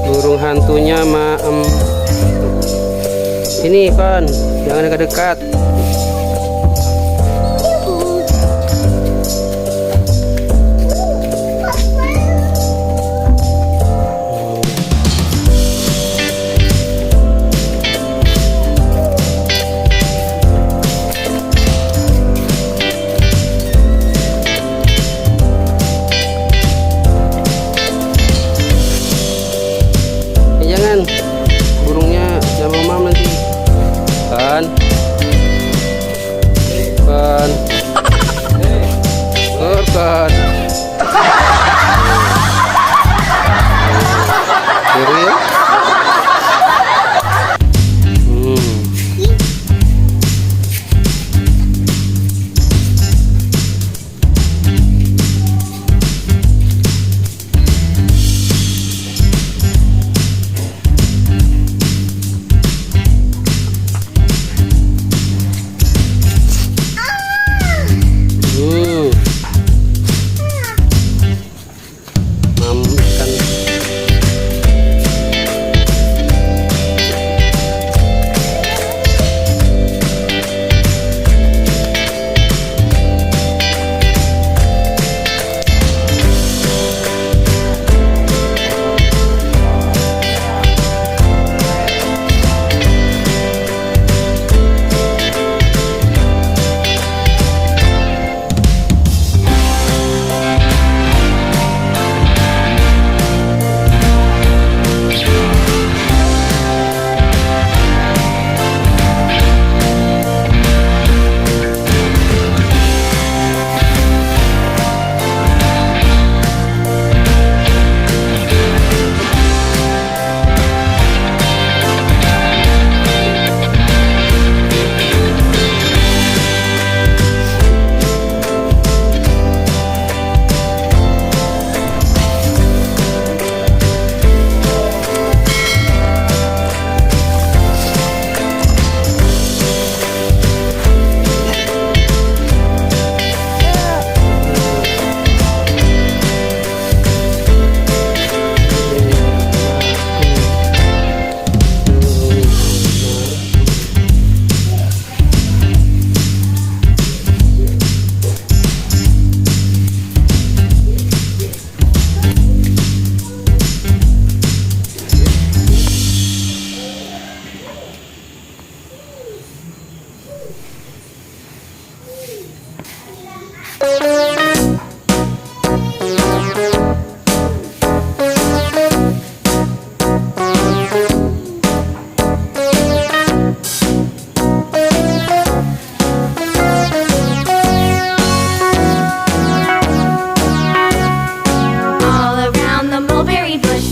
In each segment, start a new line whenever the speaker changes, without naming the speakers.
Burung hantunya ini kan jangan dekat-dekat. Jangan, burungnya jangan mau nanti kan Furqon seru ya.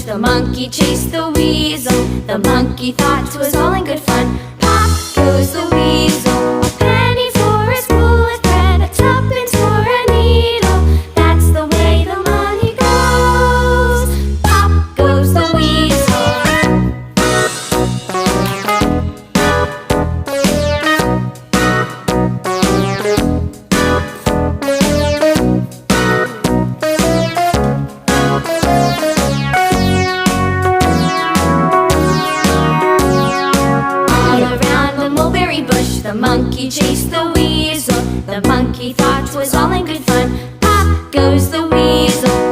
The monkey chased the weasel. The monkey thought 'twas all in good fun. Pop goes the weasel. A penny for a spool of thread, a tuppence for a needle. That's the way the money goes. Pop goes the weasel. The monkey chased the weasel. The monkey thought 'twas all in good fun. Pop goes the weasel.